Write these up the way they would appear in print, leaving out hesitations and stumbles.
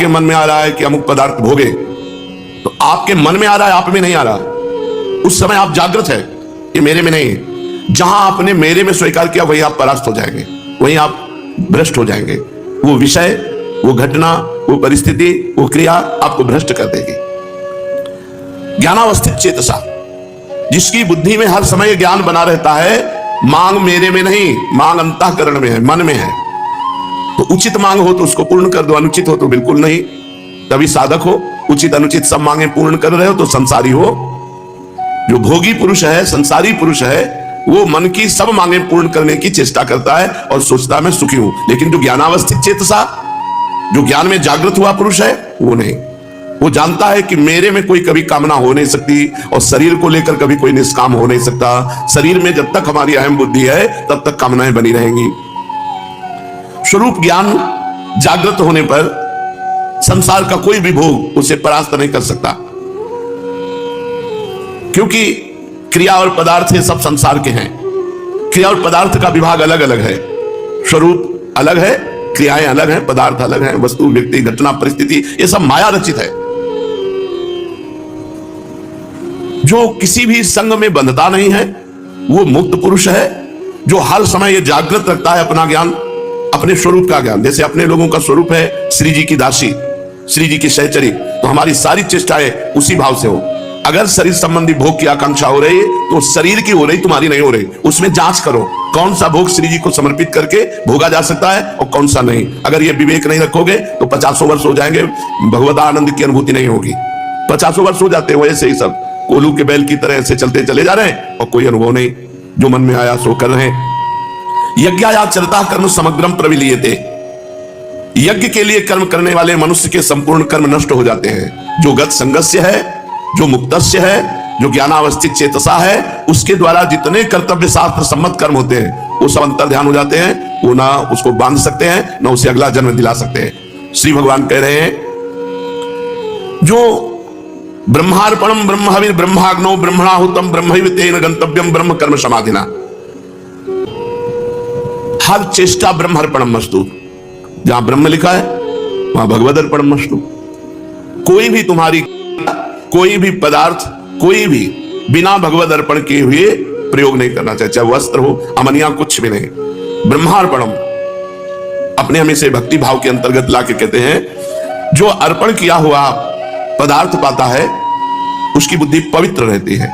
आपके मन में आ रहा है कि अमुक पदार्थ भोगे, तो आपके मन में आ रहा है, आप में नहीं आ रहा, उस समय आप जागृत है, ये मेरे में नहीं है। जहां आपने मेरे में स्वीकार किया वहीं आप परास्त हो जाएंगे, वहीं आप भ्रष्ट हो जाएंगे। वो विषय, वो घटना, वो परिस्थिति, वो क्रिया आपको भ्रष्ट कर देगी। ज्ञानावस्थित चेतसा, जिसकी बुद्धि में हर समय ज्ञान बना रहता है, मांग मेरे में नहीं, मांग अंतःकरण में है, मन में है। तो उचित मांग हो तो उसको पूर्ण कर दो, अनुचित हो तो बिल्कुल नहीं। तभी साधक हो। उचित अनुचित सब मांगे पूर्ण कर रहे हो तो संसारी हो। जो भोगी पुरुष है, संसारी पुरुष है, वो मन की सब मांगे पूर्ण करने की चेष्टा करता है और सोचता है मैं सुखी हूं। लेकिन जो ज्ञानावस्थित चेतसा, जो ज्ञान में जागृत हुआ पुरुष है, वो नहीं। वो जानता है कि मेरे में कोई कभी कामना हो नहीं सकती और शरीर को लेकर कभी कोई निष्काम हो नहीं सकता। शरीर में जब तक हमारी अहम बुद्धि है तब तक कामनाएं बनी रहेंगी। स्वरूप ज्ञान जागृत होने पर संसार का कोई भी भोग उसे परास्त नहीं कर सकता, क्योंकि क्रिया और पदार्थ ये सब संसार के हैं। क्रिया और पदार्थ का विभाग अलग अलग है, स्वरूप अलग है, क्रियाएं अलग हैं, पदार्थ अलग हैं, वस्तु, व्यक्ति, घटना, परिस्थिति, ये सब माया रचित है। जो किसी भी संग में बंधता नहीं है वो मुक्त पुरुष है, जो हर समय ये जागृत रखता है अपना ज्ञान, अपने स्वरूप का ज्ञान। जैसे अपने लोगों का स्वरूप है श्री जी की दासी, श्री जी की सहचरी, तो हमारी सारी चेष्टाएं उसी भाव से हो। अगर शरीर संबंधी भोग की आकांक्षा हो रही है तो शरीर की हो रही, तुम्हारी नहीं हो रही। उसमें जांच करो कौन सा भोग श्री जी को समर्पित करके भोगा जा सकता है और कौन सा नहीं। अगर ये विवेक नहीं रखोगे तो 50 वर्ष हो जाएंगे, भगवत आनंद की अनुभूति नहीं होगी। 50 वर्ष हो जाते हैं वैसे ही, सब कोलू के बैल की तरह ऐसे चलते चले जा रहे हैं और कोई अनुभव नहीं। जो मन में आया सो कर रहे हैं। यज्ञाया चलता कर्म समग्रम प्रविलीयते, यज्ञ के लिए कर्म करने वाले मनुष्य के संपूर्ण कर्म नष्ट हो जाते हैं। जो गत संगस्य है, जो मुक्तस्य है, जो ज्ञानावस्थित चेतसा है, उसके द्वारा जितने कर्तव्य शास्त्र सम्मत कर्म होते हैं वो सब अंतर ध्यान हो जाते हैं। वो ना उसको बांध सकते हैं, ना उसे अगला जन्म दिला सकते हैं। श्री भगवान कह रहे हैं, जो ब्रह्मार्पणम ब्रह्महविर ब्रह्माग्नौ ब्रह्मणाहुतम ब्रह्मैव तेन गंतव्यम ब्रह्म कर्म समाधिना। हर चेष्टा ब्रह्मार्पणम मस्तु, जहां ब्रह्म लिखा है वहां भगवद अर्पणम मस्तु। कोई भी तुम्हारी, कोई भी पदार्थ, कोई भी बिना भगवद अर्पण किए हुए प्रयोग नहीं करना चाहिए, चाहे वस्त्र हो, अमनिया, कुछ भी नहीं। ब्रह्मार्पणम अपने हमें भक्ति भाव के अंतर्गत लाके कहते हैं, जो अर्पण किया हुआ पदार्थ पाता है उसकी बुद्धि पवित्र रहती है,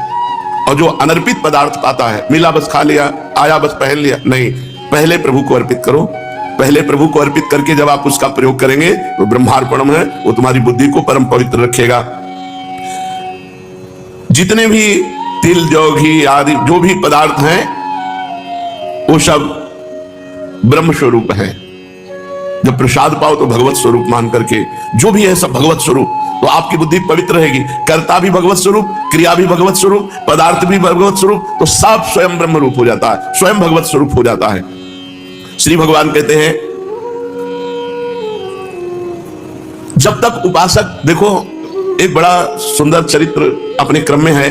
और जो अनर्पित पदार्थ पाता है, मिला बस खा लिया, आया बस पहन लिया, नहीं, पहले प्रभु को अर्पित करो। पहले प्रभु को अर्पित करके जब आप उसका प्रयोग करेंगे तो ब्रह्मार्पणम है, वो तुम्हारी बुद्धि को परम पवित्र रखेगा। जितने भी तिल, जौ, घी आदि जो भी पदार्थ हैं वो सब ब्रह्म स्वरूप है। जब प्रसाद पाओ तो भगवत स्वरूप मान करके, जो भी है सब भगवत स्वरूप, तो आपकी बुद्धि पवित्र रहेगी। कर्ता भी भगवत स्वरूप, क्रिया भी भगवत स्वरूप, पदार्थ भी भगवत स्वरूप, तो सब स्वयं ब्रह्म रूप हो जाता है, स्वयं भगवत स्वरूप हो जाता है। श्री भगवान कहते हैं, जब तक उपासक, देखो एक बड़ा सुंदर चरित्र अपने क्रम में है।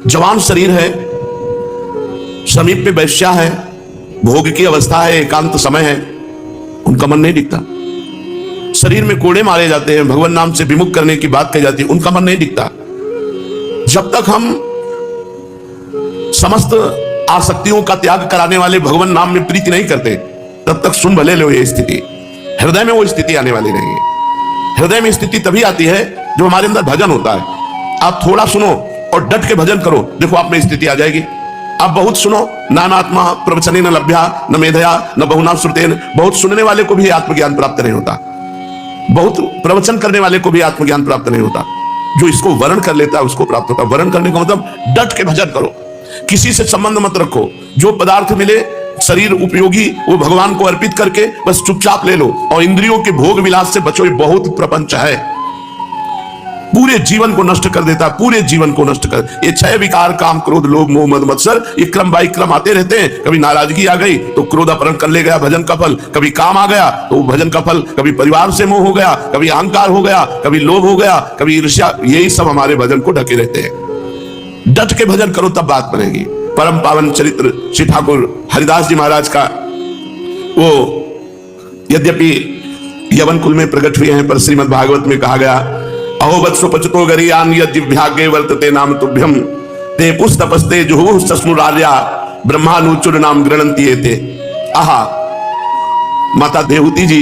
जवान शरीर है, समीप में वैश्या है, भोग की अवस्था है, एकांत समय है, उनका मन नहीं दिखता। शरीर में कोड़े मारे जाते हैं, भगवान नाम से विमुख करने की बात कही जाती है, उनका मन नहीं दिखता। जब तक हम समस्त आसक्तियों का त्याग कराने वाले भगवान नाम में प्रीति नहीं करते, तब तक सुन भले लो ये स्थिति। हृदय में वो स्थिति आने वाली नहीं है। हृदय में स्थिति तभी आती है जो हमारे अंदर भजन होता है। आप थोड़ा सुनो और डट के भजन करो, देखो आप में स्थिति आ जाएगी। आप बहुत सुनो, नानात्मा प्रवचने न लभ्या न मेधया न बहुना श्रुतेन, बहुत सुनने वाले को भी आत्मज्ञान प्राप्त नहीं होता, बहुत प्रवचन करने वाले को भी आत्मज्ञान प्राप्त नहीं होता। जो इसको वर्ण कर लेता है उसको प्राप्त होता है। वर्ण करने का मतलब डट के भजन करो, किसी से संबंध मत रखो। जो पदार्थ मिले शरीर उपयोगी वो भगवान को अर्पित करके बस चुपचाप ले लो, और इंद्रियों के भोग विलास से बचो। बहुत प्रपंच है, पूरे जीवन को नष्ट कर देता है, पूरे जीवन को नष्ट कर। ये 6 विकार, काम, क्रोध, लोभ, मोह, मद, मत्सर, ये क्रम बाई क्रम आते रहते हैं। कभी नाराजगी आ गई तो क्रोध अपहरण कर ले गया, भजन का फल। कभी काम आ गया तो भजन का फल। कभी परिवार से मोह हो गया, कभी अहंकार हो गया, कभी लोभ हो गया, कभी ईर्ष्या, यही सब हमारे भजन को ढके रहते हैं। डट के भजन करो तब बात बनेगी। परम पावन चरित्र श्री ठाकुर हरिदास जी महाराज का, वो यद्यपि यवन कुल में प्रकट हुए हैं, पर श्रीमद् भागवत में कहा गया अहो वत्सो पचतो गरीयान यज्ञभाग्ये वर्तते नाम तुभ्यम ते पुस्तपस्ते जुहुः सस्मुरार्या ब्रह्मानुचुर नाम गृणन्ति एते। आहा, माता देवहूति जी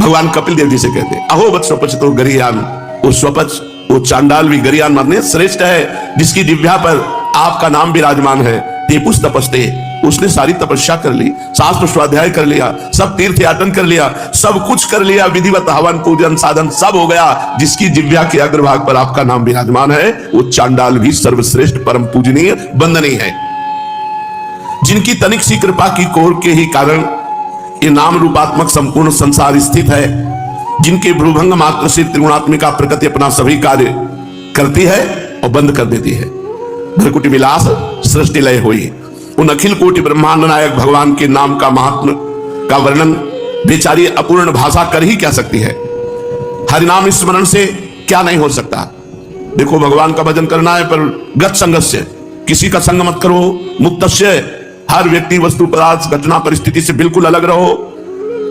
भगवान कपिल देव जी से कहते अहो वत्सो पचतो गरीयान, वो स्वपच, वो चांडाल भी गरीयान माने श्रेष्ठ है, जिसकी जिह्वा पर आपका नाम विराजमान है। तेपुस तपस्ते, उसने सारी तपस्या कर ली, शास्त्र स्वाध्याय कर लिया, सब तीर्थ याटन कर लिया, सब कुछ कर लिया, विधिवत हवन पूजन साधन सब हो गया, जिसकी जिह्वा के अग्रभाग पर आपका नाम विराजमान है, वो चांडाल भी सर्वश्रेष्ठ परम पूजनीय वंदनीय है। जिनकी तनिक सी कृपा की कोर के ही कारण ये नाम रूपात्मक संपूर्ण संसार स्थित है, जिनके भ्रूभंग मात्र से त्रिगुणात्मिका प्रकृति अपना सभी कार्य करती है और बंद कर देती है। भ्रकुटी विलास सृष्टि लय हुई, उन अखिल कोटि ब्रह्मांड नायक भगवान के नाम का महात्म का वर्णन बेचारी अपूर्ण भाषा कर ही क्या सकती है। हरिनाम स्मरण से क्या नहीं हो सकता। देखो, भगवान का भजन करना है, पर गत संगस्य, किसी का संग मत करो, मुक्तस्य, हर व्यक्ति वस्तु पदार्थ घटना परिस्थिति से बिल्कुल अलग रहो,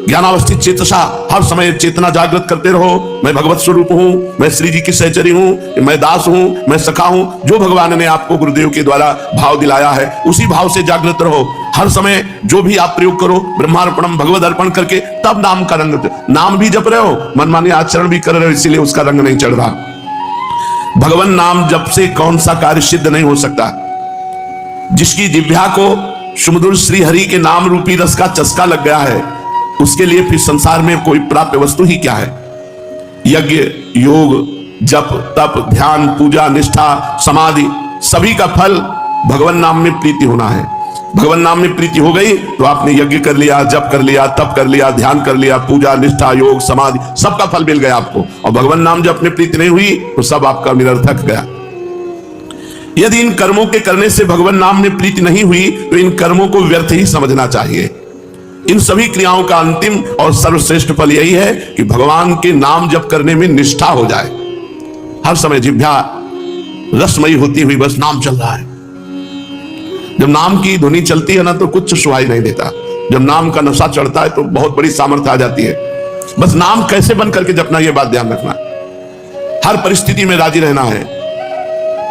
ज्ञानावस्थित चेतसा, हर समय चेतना जागृत करते रहो। मैं भगवत स्वरूप हूं, मैं श्री जी की सहचरी हूं, मैं दास हूं, मैं सखा हूं। जो भगवान ने आपको गुरुदेव के द्वारा भाव दिलाया है, उसी भाव से जागृत रहो। हर समय जो भी आप प्रयोग करो, ब्रह्मार्पणम भगवद अर्पण करके, तब नाम का रंग, नाम भी जप रहे हो, मनमानी आचरण भी कर रहे हो, इसीलिए उसका रंग नहीं चढ़ रहा। भगवान नाम जप से कौन सा कार्य सिद्ध नहीं हो सकता। जिसकी जिह्वा को सुमधुर श्री हरि के नाम रूपी रस का चस्का लग गया है, उसके लिए फिर संसार में कोई प्राप्य वस्तु ही क्या है। यज्ञ, योग, जप, तप, ध्यान, पूजा, निष्ठा, समाधि, सभी का फल भगवान नाम में प्रीति होना है। भगवान नाम में प्रीति हो गई तो आपने यज्ञ कर लिया, जप कर लिया, तप कर लिया, ध्यान कर लिया, पूजा, निष्ठा, योग, समाधि, सबका फल मिल गया आपको। और भगवान नाम जब में प्रीति नहीं हुई तो सब आपका निरर्थक गया। यदि इन कर्मों के करने से भगवान नाम में प्रीति नहीं हुई तो इन कर्मों को व्यर्थ ही समझना चाहिए। इन सभी क्रियाओं का अंतिम और सर्वश्रेष्ठ फल यही है कि भगवान के नाम जप करने में निष्ठा हो जाए। हर समय जिह्वा रसमयी होती हुई बस नाम चल रहा है। जब नाम की ध्वनि चलती है ना तो कुछ सुहाई नहीं देता। जब नाम का नशा चढ़ता है तो बहुत बड़ी सामर्थ्य आ जाती है। बस नाम कैसे बन करके जपना, यह बात ध्यान रखना। हर परिस्थिति में राजी रहना है,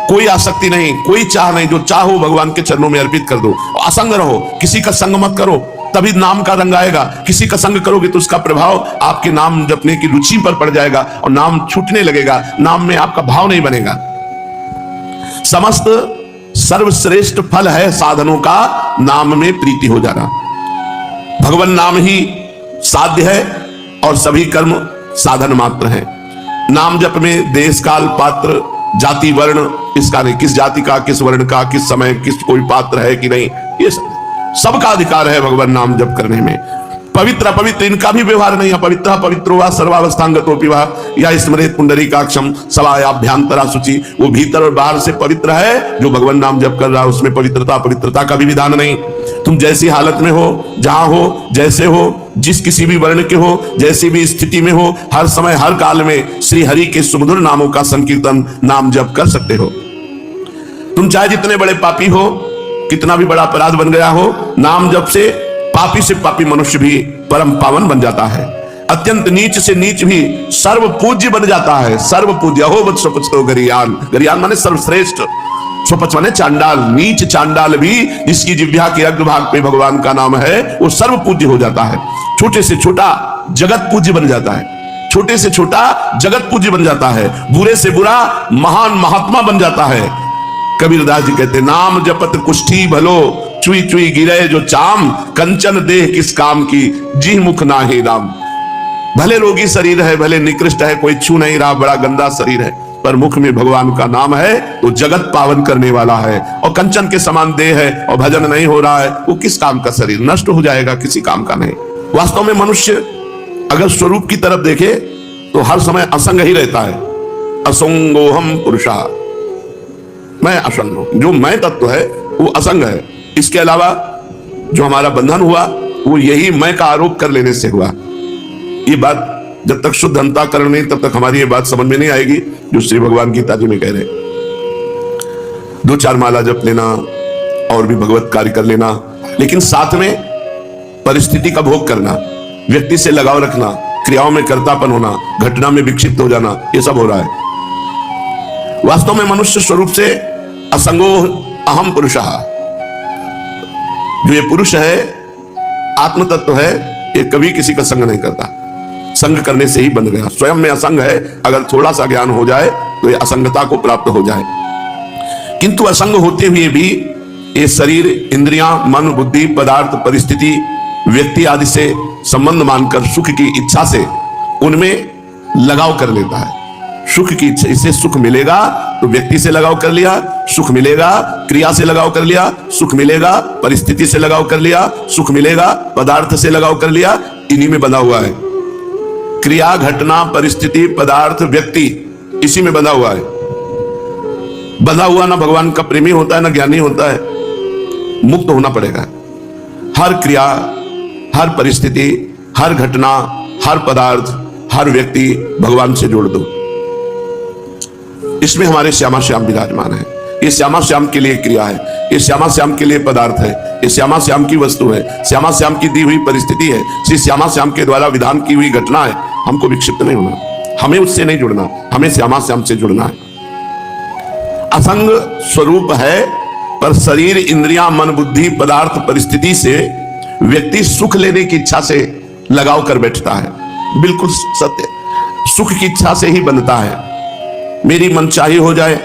कोई आसक्ति नहीं, कोई चाह नहीं। जो चाहो भगवान के चरणों में अर्पित कर दो। असंग रहो, किसी का संग मत करो, तभी नाम का रंग आएगा। किसी का संग करोगे तो उसका प्रभाव आपके नाम जपने की रुचि पर पड़ जाएगा और नाम छूटने लगेगा, नाम में आपका भाव नहीं बनेगा। समस्त सर्वश्रेष्ठ फल है साधनों का नाम में प्रीति हो जाना। भगवान नाम ही साध्य है और सभी कर्म साधन मात्र है। नाम जप में देश काल पात्र जाति वर्ण इसका नहीं, किस जाति का, किस वर्ण का, किस समय किस कोई पात्र है कि नहीं, ये सबका अधिकार है भगवान नाम जप करने में। पवित्र अपवित्र इनका भी व्यवहार नहीं है। पवित्र पवित्रो वा सर्वावस्थांगतोपि वा या स्मरेत पुंडरीकाक्षम सवायाभ्यांतरा शुचि। वो भीतर और बाहर से पवित्र है। जो भगवान नाम जप कर रहा है उसमें पवित्रता का भी विधान नहीं। तुम जैसी हालत में हो, जहां हो, जैसे हो, जिस किसी भी वर्ण के हो, जैसी भी स्थिति में हो, हर समय हर काल में श्री हरि के सुमधुर नामों का संकीर्तन नाम जप कर सकते हो। तुम चाहे जितने बड़े पापी हो, कितना भी बड़ा अपराध बन गया हो, नाम जप से पापी मनुष्य भी परम पावन बन जाता है। अत्यंत नीच से नीच भी सर्व पूज्य बन जाता है। सर्व पूज्य हो बत स्वपचतो गरीयान, गरीयान माने सर्वश्रेष्ठ, स्वपच माने चांडाल, नीच चांडाल भी जिसकी जिह्वा के अग्रभाग पे भगवान का नाम है वो सर्व पूज्य हो जाता है। छोटे से छोटा जगत पूज्य बन जाता है। छोटे से छोटा जगत पूज्य बन जाता है। बुरे से बुरा महान महात्मा बन जाता है। कबीरदास जी कहते नाम जपत कुष्ठी भलो, चुई चुई गिरे जो चाम, कंचन देह किस काम की, जी मुख ना ही राम। भले रोगी शरीर है, भले निकृष्ट है, कोई छू नहीं रहा, बड़ा गंदा शरीर है, पर मुख में भगवान का नाम है तो जगत पावन करने वाला है। और कंचन के समान देह है और भजन नहीं हो रहा है, वो किस काम का शरीर, नष्ट हो जाएगा, किसी काम का नहीं। वास्तव में मनुष्य अगर स्वरूप की तरफ देखे तो हर समय असंग ही रहता है। असंगोहम पुरुषा, मैं असंग हूं। जो मैं तत्व है वो असंग है। इसके अलावा जो हमारा बंधन हुआ वो यही मैं का आरोप कर लेने से हुआ। ये बात जब तक शुद्ध अंतःकरण नहीं तब तक हमारी ये बात समझ में नहीं आएगी जो श्री भगवान गीता जी में कह रहे। 2-4 माला जप लेना और भी भगवत कार्य कर लेना, लेकिन साथ में परिस्थिति का भोग करना। व्यक्ति से लगाव रखना, क्रियाओं में कर्तापन होना, घटना में विक्षिप्त हो जाना, ये सब हो रहा है। वास्तव में मनुष्य स्वरूप से असंगो अहम पुरुषः, जो ये पुरुष है, आत्म तत्व है, ये कभी किसी का संग नहीं करता। संग करने से ही बन गया, स्वयं में असंग है। अगर थोड़ा सा ज्ञान हो जाए तो ये असंगता को प्राप्त हो जाए। किंतु असंग होते हुए भी ये शरीर, इंद्रियां, मन, बुद्धि, पदार्थ, परिस्थिति, व्यक्ति आदि से संबंध मानकर सुख की इच्छा से उनमें लगाव कर लेता है। सुख की इच्छा, इससे सुख मिलेगा तो व्यक्ति से लगाव कर लिया, सुख मिलेगा क्रिया से लगाव कर लिया, सुख मिलेगा परिस्थिति से लगाव कर लिया, सुख मिलेगा पदार्थ से लगाव कर लिया। इन्हीं में बंधा हुआ है। क्रिया, घटना, परिस्थिति, पदार्थ, व्यक्ति, इसी में बंधा हुआ है। बंधा हुआ ना भगवान का प्रेमी होता है ना ज्ञानी होता है। मुक्त होना पड़ेगा। हर क्रिया, हर परिस्थिति, हर घटना, हर पदार्थ, हर व्यक्ति भगवान से जोड़ दो। इसमें हमारे श्यामा श्याम विराजमान है। ये श्यामा श्याम के लिए क्रिया है, ये श्यामा श्याम के लिए पदार्थ है, ये श्यामा श्याम की वस्तु है, श्यामा श्याम की दी हुई परिस्थिति है, श्री श्यामा श्याम के द्वारा विधान की हुई घटना है। हमको विक्षिप्त नहीं होना, हमें उससे नहीं जुड़ना, हमें श्यामा श्याम से जुड़ना है। असंग स्वरूप है, पर शरीर, इंद्रियां, मन, बुद्धि, पदार्थ, परिस्थिति से व्यक्ति सुख लेने की इच्छा से लगाव कर बैठता है। बिल्कुल सत्य, सुख की इच्छा से ही बनता है। मेरी मनचाही हो जाए,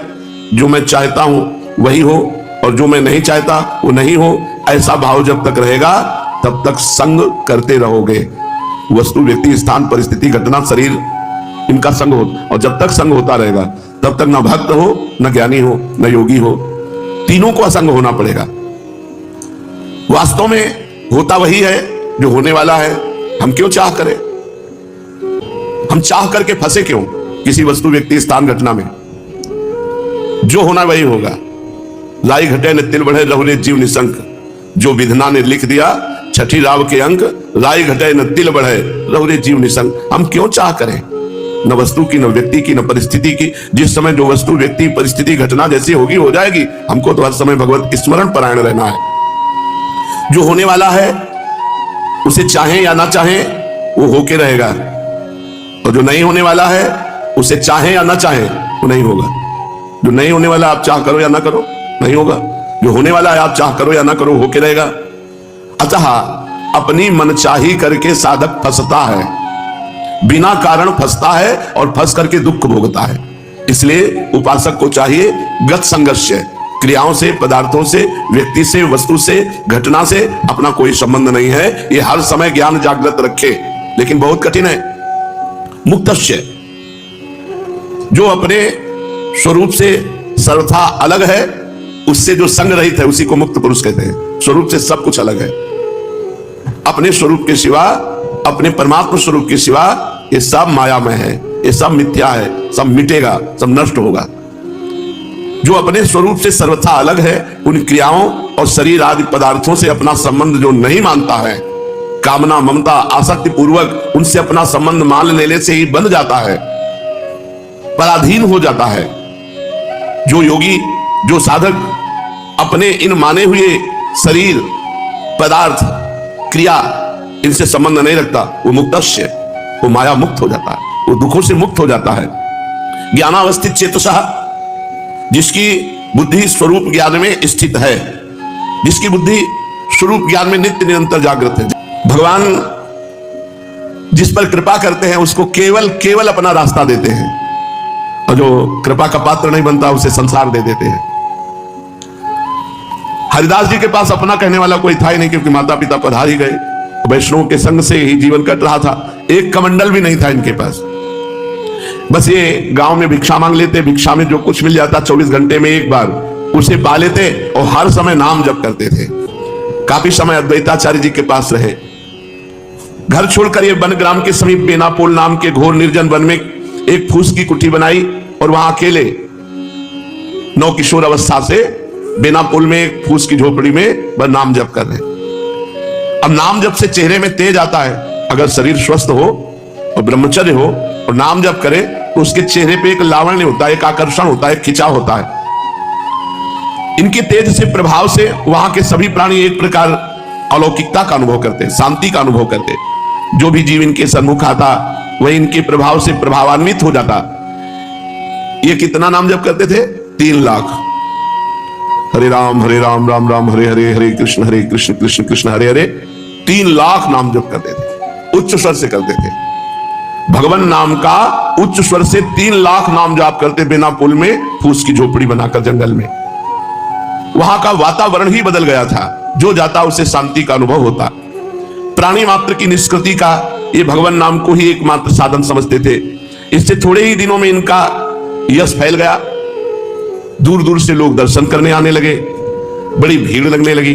जो मैं चाहता हूं वही हो, और जो मैं नहीं चाहता वो नहीं हो, ऐसा भाव जब तक रहेगा तब तक संग करते रहोगे। वस्तु, व्यक्ति, स्थान, परिस्थिति, घटना, शरीर, इनका संग हो, और जब तक संग होता रहेगा तब तक न भक्त हो, न ज्ञानी हो, न योगी हो। तीनों को असंग होना पड़ेगा। वास्तव में होता वही है जो होने वाला है। हम क्यों चाह करें? हम चाह करके फंसे क्यों किसी वस्तु, व्यक्ति, स्थान, घटना में? जो होना वही होगा। लाई घटे न तिल बढ़े, रहुरे जीव निशंक, जो विधना ने लिख दिया छठी राव के अंक। लाई घटे न तिल बढ़े, रहुरे जीव निशंक। हम क्यों चाह करें? न वस्तु की, न व्यक्ति की, न परिस्थिति की। जिस समय जो वस्तु, व्यक्ति, परिस्थिति, घटना जैसी होगी हो जाएगी। हमको तो हर समय भगवत स्मरण परायण रहना है। जो होने वाला है उसे चाहें या ना चाहें वो होके रहेगा, और जो नहीं होने वाला है उसे चाहें या ना चाहें वो नहीं होगा। जो नहीं होने वाला आप चाह करो या ना करो नहीं होगा, जो होने वाला है आप चाह करो या ना करो होके रहेगा। अतः अपनी मनचाही करके साधक फंसता है, बिना कारण फंसता है, और फंस करके दुख भोगता है। इसलिए उपासक को चाहिए गत संघर्ष, क्रियाओं से, पदार्थों से, व्यक्ति से, वस्तु से, घटना से अपना कोई संबंध नहीं है। ये हर समय ज्ञान जागृत रखे, लेकिन बहुत कठिन है। मुक्तस्य, जो अपने स्वरूप से सर्वथा अलग है, उससे जो संग रहित है उसी को मुक्त पुरुष कहते हैं। स्वरूप से सब कुछ अलग है। अपने स्वरूप के सिवा, अपने परमात्मा स्वरूप के सिवा ये सब मायामय है, ये सब मिथ्या है, सब मिटेगा, सब नष्ट होगा। जो अपने स्वरूप से सर्वथा अलग है, उन क्रियाओं और शरीर आदि पदार्थों से अपना संबंध जो नहीं मानता है, कामना, ममता, आसक्ति पूर्वक उनसे अपना संबंध मान लेने से ही बंध जाता है, पराधीन हो जाता है। जो योगी, जो साधक अपने इन माने हुए शरीर, पदार्थ, क्रिया, इनसे संबंध नहीं रखता, वो मुक्तस्य, वो माया मुक्त हो जाता है, वो दुखों से मुक्त हो जाता है। ज्ञानावस्थित चेतसः, जिसकी बुद्धि स्वरूप ज्ञान में स्थित है, जिसकी बुद्धि स्वरूप ज्ञान में नित्य निरंतर जागृत है। भगवान जिस पर कृपा करते हैं उसको केवल केवल अपना रास्ता देते हैं, और जो कृपा का पात्र नहीं बनता उसे संसार दे देते हैं। हरिदास जी के पास अपना कहने वाला कोई था ही नहीं, क्योंकि माता पिता पधार ही गए, वैष्णव के संग से ही जीवन कट रहा था। एक कमंडल भी नहीं था इनके पास। बस ये गांव में भिक्षा मांग लेते, भिक्षा में जो कुछ मिल जाता 24 घंटे में एक बार उसे पा लेते, और हर समय नाम जप करते थे। काफी समय अद्वैताचार्य जी के पास रहे। घर छोड़कर ये वनग्राम के समीप बेनापोल नाम के घोर निर्जन वन में एक फूस की कुटी बनाई, और वहां अकेले नौ किशोर अवस्था से बेनापोल में एक फूस की झोपड़ी में बस नाम जप कर रहे। अब नाम जप से चेहरे में तेज आता है। अगर शरीर स्वस्थ हो और ब्रह्मचर्य हो और नाम जप करे तो उसके चेहरे पे एक लावण्य होता है, एक आकर्षण होता है, एक खिंचाव होता है। इनके तेज से, प्रभाव से वहां के सभी प्राणी एक प्रकार अलौकिकता का अनुभव करते, शांति का अनुभव करते। जो भी जीव इनके सन्मुख आता वह इनके प्रभाव से प्रभावान्वित हो जाता। ये कितना नाम जप करते थे? 3 लाख। हरे राम राम राम हरे हरे, हरे कृष्ण कृष्ण कृष्ण हरे हरे। 3 लाख नाम जप करते थे, उच्च स्वर से करते थे। भगवान नाम का उच्च स्वर से 3 लाख नाम जाप करते, बिना पुल में फूस की झोपड़ी बनाकर जंगल में। वहां का वातावरण ही बदल गया था, जो जाता उसे शांति का अनुभव होता। प्राणी मात्र की निष्कृति का ये भगवान नाम को ही एकमात्र साधन समझते थे। इससे थोड़े ही दिनों में इनका यश फैल गया, दूर दूर से लोग दर्शन करने आने लगे, बड़ी भीड़ लगने लगी।